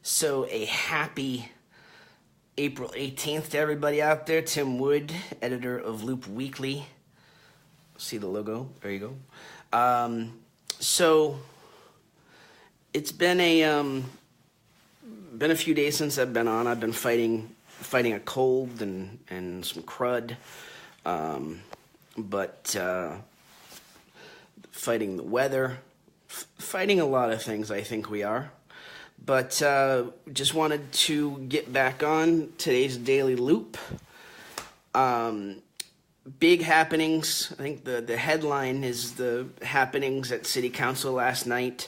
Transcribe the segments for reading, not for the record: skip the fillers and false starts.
So a happy April 18th to everybody out there. Tim Wood, editor of Loop Weekly. See the logo? There you go. So it's been a few days since I've been on. I've been fighting a cold and some crud, but fighting the weather, fighting a lot of things. I think we are. But just wanted to get back on today's Daily Loop. Big happenings. I think the headline is the happenings at City Council last night.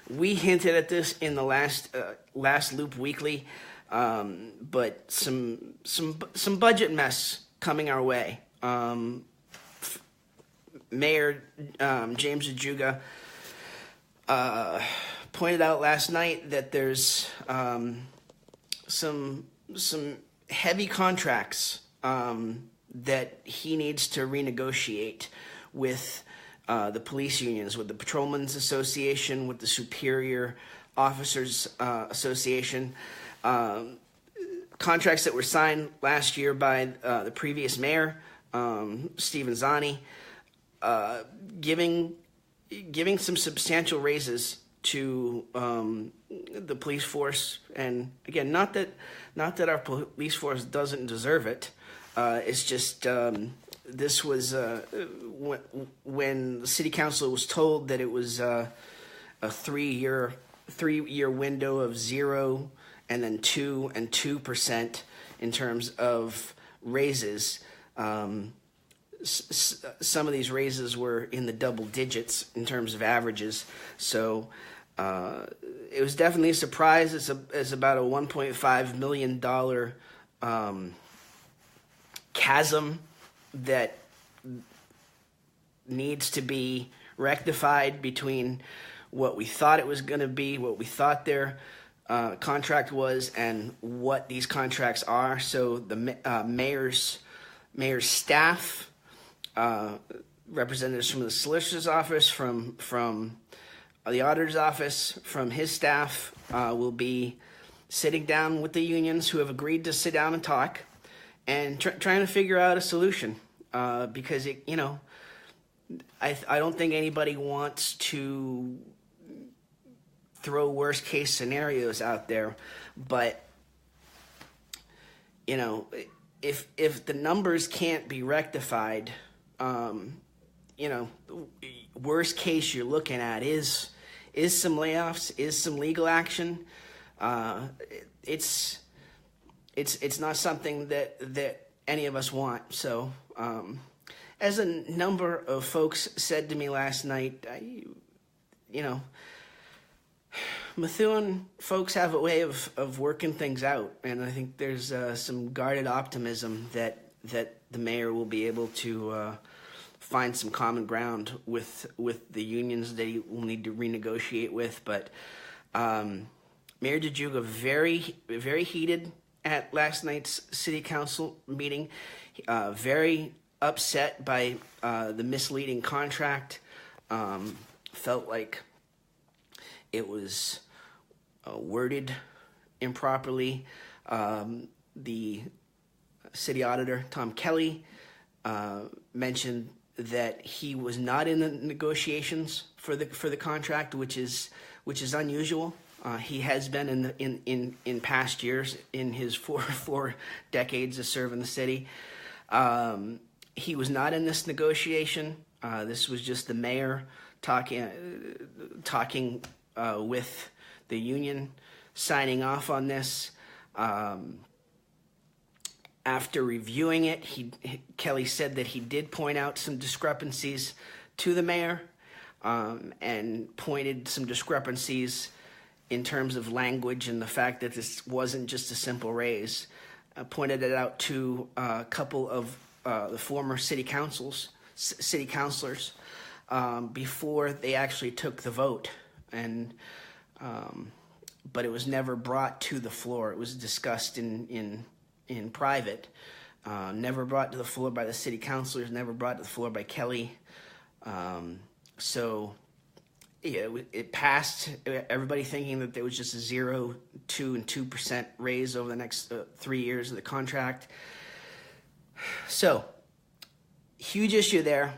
We hinted at this in the last Loop Weekly, but some budget mess coming our way. Mayor James Ajuga pointed out last night that there's some heavy contracts that he needs to renegotiate with the police unions, with the Patrolmen's Association, with the Superior Officers Association. Contracts that were signed last year by the previous mayor, Stephen Zani, giving some substantial raises to the police force. And again, not that our police force doesn't deserve it. It's just this was when the city council was told that it was a 3-year window of 0 and then 2 and 2% in terms of raises. Some of these raises were in the double digits in terms of averages. So it was definitely a surprise. It's about a $1.5 million chasm that needs to be rectified between what we thought it was going to be, what we thought their contract was, and what these contracts are. So the mayor's staff, representatives from the solicitor's office, from the auditor's office, from his staff, will be sitting down with the unions who have agreed to sit down and talk and trying to figure out a solution, because I don't think anybody wants to throw worst case scenarios out there, but if the numbers can't be rectified, worst case you're looking at is some layoffs, is some legal action. It's not something that any of us want. So, as a number of folks said to me last night, Methuen folks have a way of working things out, and I think there's some guarded optimism that the mayor will be able to find some common ground with the unions that he will need to renegotiate with. But Mayor Ajuga very, very heated at last night's city council meeting, very upset by the misleading contract, felt like it was worded improperly. The city auditor, Tom Kelly, mentioned that he was not in the negotiations for the contract, which is unusual. He has been in past years in his four decades of serving the city. He was not in this negotiation. This was just the mayor talking with the union, signing off on this. After reviewing it, Kelly said that he did point out some discrepancies to the mayor, and pointed some discrepancies in terms of language and the fact that this wasn't just a simple raise. Pointed it out to a couple of the former city councilors before they actually took the vote, and but it was never brought to the floor. It was discussed in private, never brought to the floor by the city councilors, never brought to the floor by Kelly. So it passed. Everybody thinking that there was just a 0, 2, and 2% raise over the next 3 years of the contract. So, huge issue there.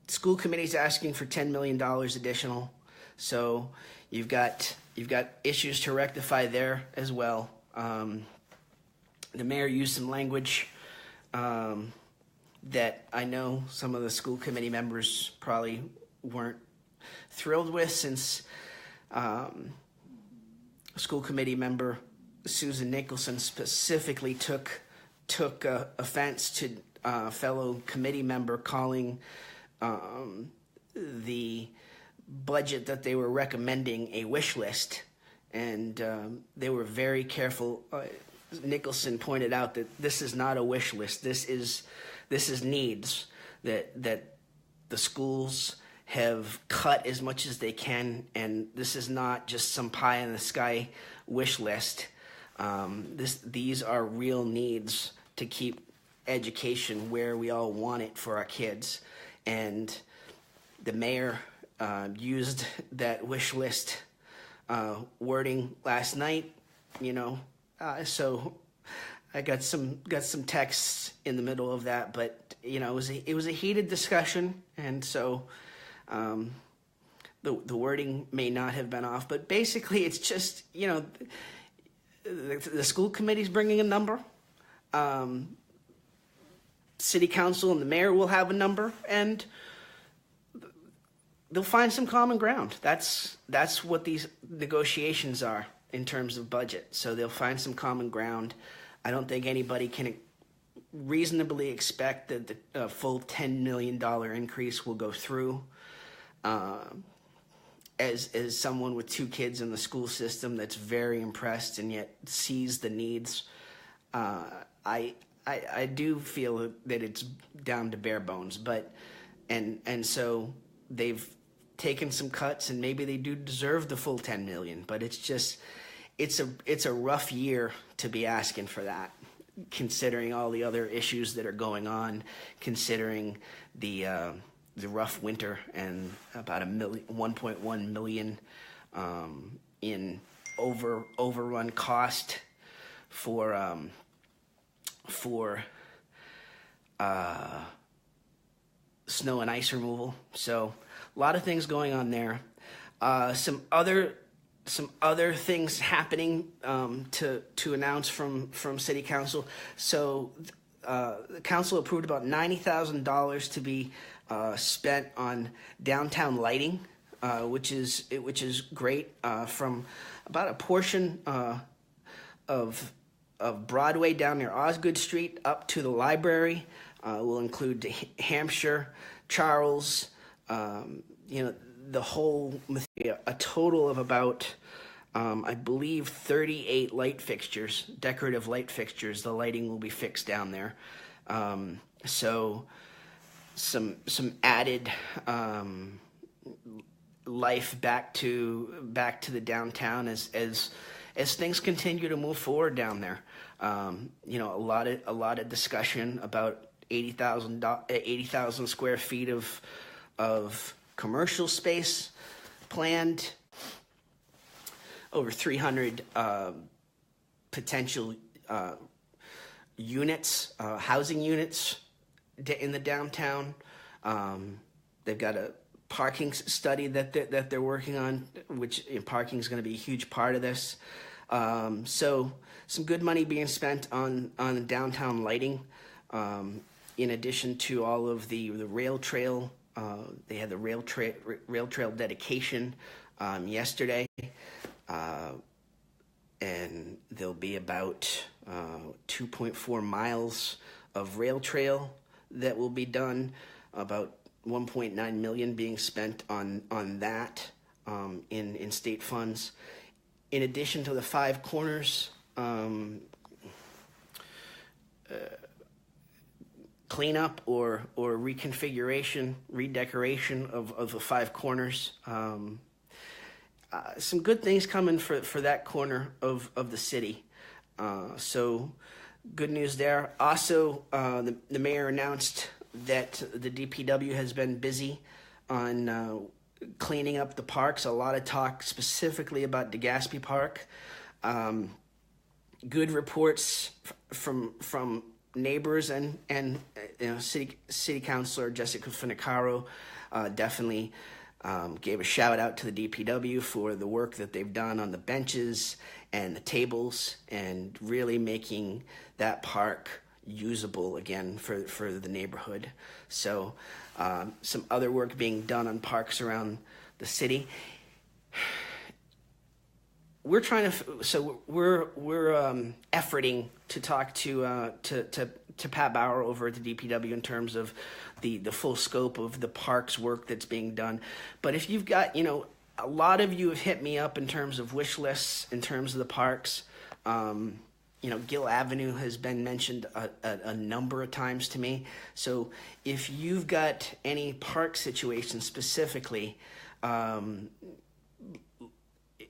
School committee's asking for $10 million additional. So you've got issues to rectify there as well. The mayor used some language that I know some of the school committee members probably weren't thrilled with, since school committee member Susan Nicholson specifically took offense to fellow committee member calling the budget that they were recommending a wish list, and they were very careful. Nicholson pointed out that this is not a wish list. This is needs that the schools have cut as much as they can, and this is not just some pie in the sky wish list. These are real needs to keep education where we all want it for our kids. And the mayor used that wish list wording last night, so I got some texts in the middle of that, but it was a heated discussion, and so the wording may not have been off, but basically it's just the school committee's bringing a number. City council and the mayor will have a number, and they'll find some common ground. That's what these negotiations are in terms of budget. So they'll find some common ground. I don't think anybody can reasonably expect that the full $10 million increase will go through. As someone with 2 kids in the school system that's very impressed and yet sees the needs, I do feel that it's down to bare bones, but and so they've taken some cuts, and maybe they do deserve the full $10 million, but it's a rough year to be asking for that, considering all the other issues that are going on, considering the rough winter and about $1.1 million in overrun cost for snow and ice removal. So a lot of things going on there. Some other things happening to announce from City Council. So the council approved about $90,000 to be spent on downtown lighting, which is great, from about a portion of Broadway down near Osgood Street up to the library. Will include Hampshire, Charles, the whole, a total of about, I believe, 38 light fixtures, decorative light fixtures. The lighting will be fixed down there. So some added life back to the downtown as things continue to move forward down there. A lot of discussion about 80,000 square feet of commercial space planned, over 300 potential units, housing units in the downtown. They've got a parking study that they're working on, which parking is going to be a huge part of this. So some good money being spent on downtown lighting. In addition to all of the rail trail, they had the rail trail dedication yesterday, and there'll be about 2.4 miles of rail trail that will be done. About 1.9 million being spent on that in state funds. In addition to the 5 corners, cleanup or reconfiguration, redecoration of the 5 corners. Some good things coming for that corner of the city. So good news there. Also, the mayor announced that the DPW has been busy on cleaning up the parks. A lot of talk specifically about DeGaspie Park. Good reports from neighbors and city councilor Jessica Finicaro definitely gave a shout out to the DPW for the work that they've done on the benches and the tables and really making that park usable again for the neighborhood. So some other work being done on parks around the city. We're trying to, so we're efforting to talk to Pat Bauer over at the DPW in terms of the full scope of the parks work that's being done. But if you've got, a lot of you have hit me up in terms of wish lists, in terms of the parks. Gill Avenue has been mentioned a number of times to me. So if you've got any park situations specifically,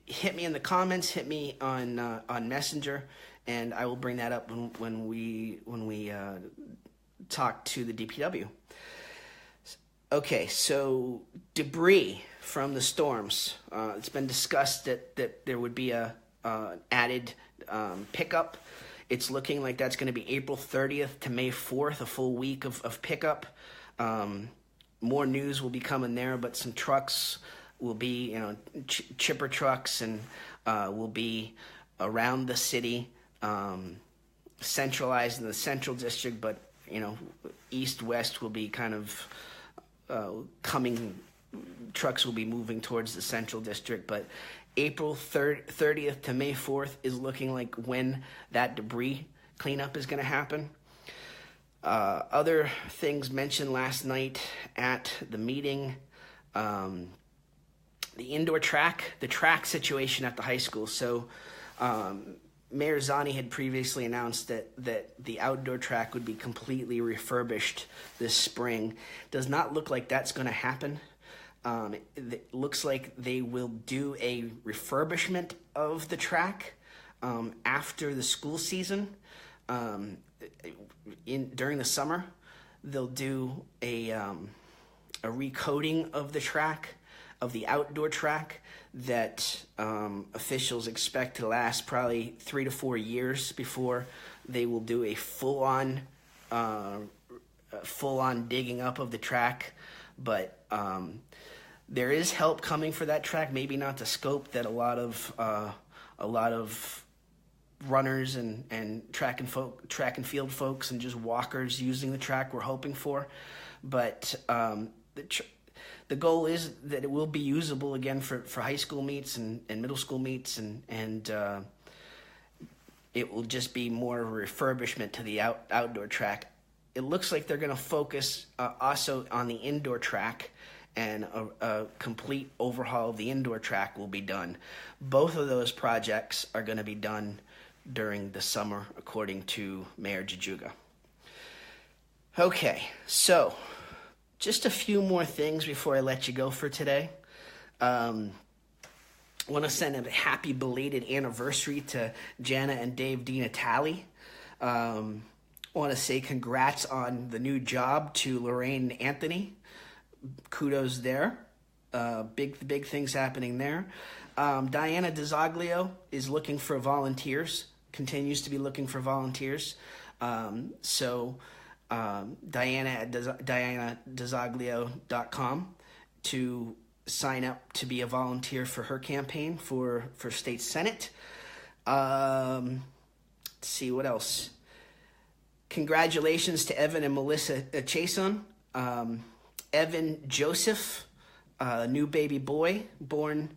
hit me in the comments, hit me on Messenger, and I will bring that up when we talk to the DPW. Okay, so debris from the storms. It's been discussed that there would be a added pickup. It's looking like that's going to be April 30th to May 4th, a full week of pickup. More news will be coming there, but some trucks will be, chipper trucks, and will be around the city, centralized in the central district, but, east-west will be kind of trucks will be moving towards the central district, but April 30th to May 4th is looking like when that debris cleanup is going to happen. Other things mentioned last night at the meeting, the indoor track, the track situation at the high school. So Mayor Zani had previously announced that the outdoor track would be completely refurbished this spring. Does not look like that's going to happen. It looks like they will do a refurbishment of the track after the school season. During the summer, they'll do a recoating of the track, of the outdoor track, that officials expect to last probably 3 to 4 years before they will do a full-on digging up of the track. But there is help coming for that track, maybe not the scope that a lot of runners and track and field folks and just walkers using the track were hoping for. But the goal is that it will be usable again for high school meets and middle school meets, and it will just be more of a refurbishment to the outdoor track. It looks like they're going to focus also on the indoor track, and a complete overhaul of the indoor track will be done. Both of those projects are going to be done during the summer, according to Mayor Jajuga. Okay, so just a few more things before I let you go for today. I want to send a happy belated anniversary to Jana and Dave DiNatale. I want to say congrats on the new job to Lorraine and Anthony. Kudos there. Big things happening there. Diana DeZoglio is looking for volunteers, continues to be looking for volunteers. So Diana at DianaDeZoglio.com to sign up to be a volunteer for her campaign for state senate. Let's see what else. Congratulations to Evan and Melissa Chason. Evan Joseph, new baby boy, born,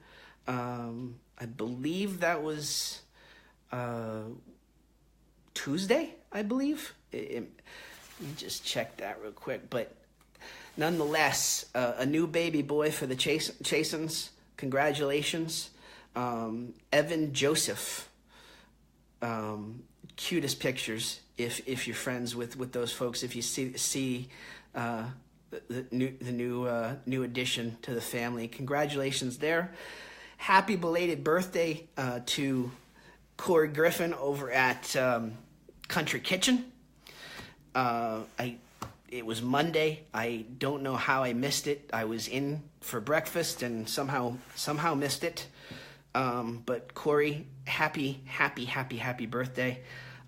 I believe that was Tuesday, I believe. Let me just check that real quick. But nonetheless, a new baby boy for the Chasons. Congratulations. Evan Joseph. Cutest pictures if you're friends with those folks. If you see the new addition to the family, congratulations there. Happy belated birthday to Corey Griffin over at Country Kitchen. I it was Monday. I don't know how I missed it. I was in for breakfast and somehow missed it. But Corey, happy birthday.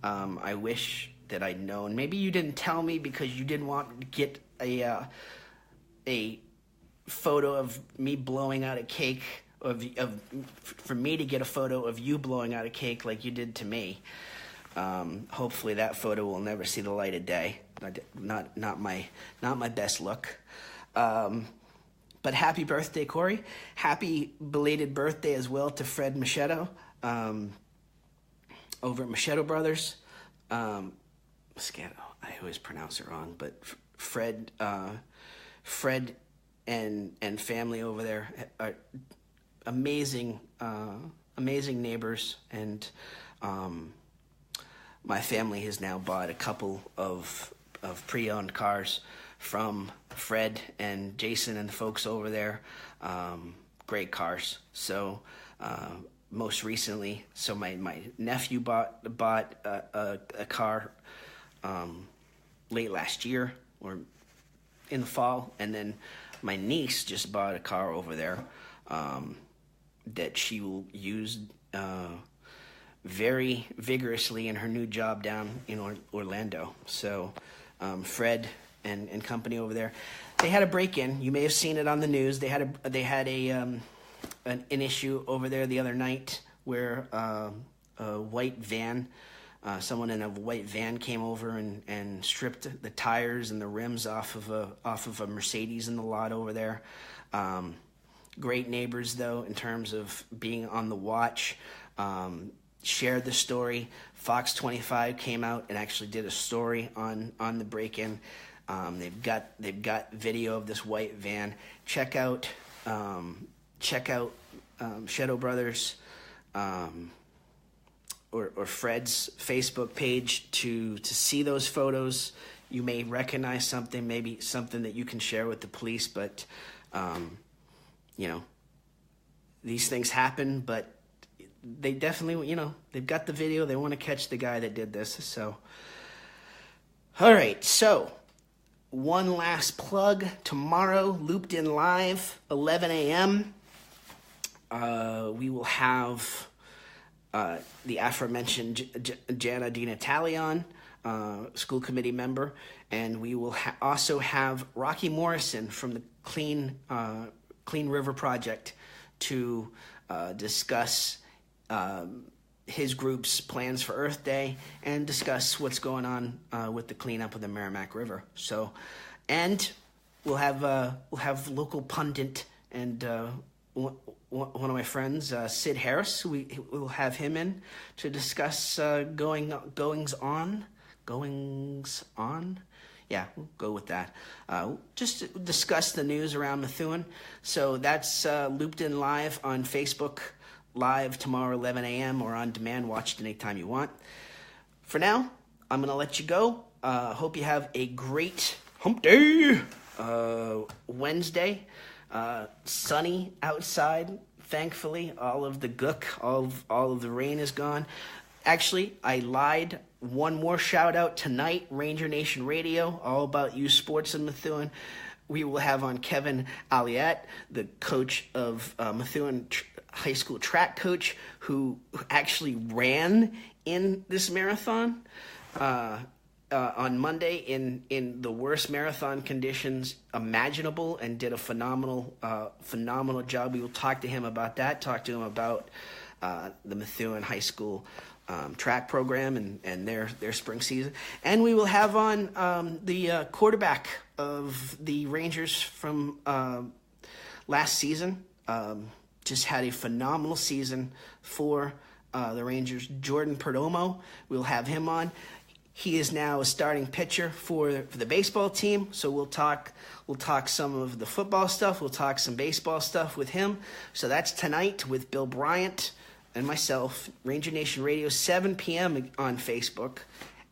I wish that I'd known. Maybe you didn't tell me because you didn't want to get a photo of me blowing out a cake, for me to get a photo of you blowing out a cake like you did to me. Hopefully that photo will never see the light of day. Not my best look. But happy birthday, Corey. Happy belated birthday as well to Fred Machado, over at Machado Brothers. Moscato, I always pronounce it wrong, but Fred and family over there are amazing neighbors, and my family has now bought a couple of pre-owned cars from Fred and Jason and the folks over there. Great cars. So most recently, so my nephew bought a car late last year or in the fall, and then my niece just bought a car over there that she will use very vigorously in her new job down in Orlando. So Fred and company over there, they had a break-in. You may have seen it on the news. They had an issue over there the other night where a white van, someone in a white van came over and stripped the tires and the rims off of a Mercedes in the lot over there. Great neighbors, though, in terms of being on the watch. Shared the story. Fox 25 came out and actually did a story on the break-in. They've got video of this white van. Check out Shadow Brothers or Fred's Facebook page to see those photos. You may recognize something, maybe something that you can share with the police, but these things happen, but they definitely, they've got the video. They want to catch the guy that did this. So, all right. So, one last plug. Tomorrow, Looped In Live, 11 a.m. We will have the aforementioned Jana DiNatale on, school committee member, and we will also have Rocky Morrison from the Clean River Project to discuss his group's plans for Earth Day and discuss what's going on with the cleanup of the Merrimack River. So, and we'll have local pundit and one of my friends, Sid Harris. We'll have him in to discuss goings on. Yeah, we'll go with that. Just to discuss the news around Methuen. So that's Looped In Live on Facebook Live tomorrow, 11 a.m. or on demand. Watch it anytime you want. For now, I'm going to let you go. Hope you have a great hump day Wednesday. Sunny outside, thankfully. All of the gook, all of the rain is gone. Actually, I lied. One more shout out tonight, Ranger Nation Radio, all about youth sports in Methuen. We will have on Kevin Aliette, the coach of Methuen High School track coach, who actually ran in this marathon on Monday in the worst marathon conditions imaginable, and did a phenomenal job. We will talk to him about that, talk to him about the Methuen High School track program and their spring season. And we will have on the quarterback of the Rangers from last season. Just had a phenomenal season for the Rangers. Jordan Perdomo, we'll have him on. He is now a starting pitcher for the baseball team, so we'll talk some of the football stuff. We'll talk some baseball stuff with him. So that's tonight with Bill Bryant and myself, Ranger Nation Radio, 7 p.m. on Facebook,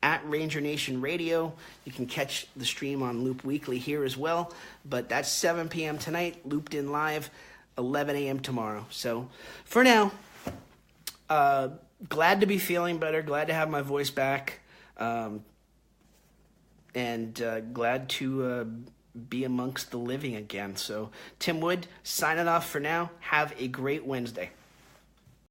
at Ranger Nation Radio. You can catch the stream on Loop Weekly here as well, but that's 7 p.m. tonight, Looped In Live, 11 a.m. tomorrow. So for now, glad to be feeling better, glad to have my voice back. and glad to be amongst the living again. So, Tim Wood, signing off for now. Have a great Wednesday.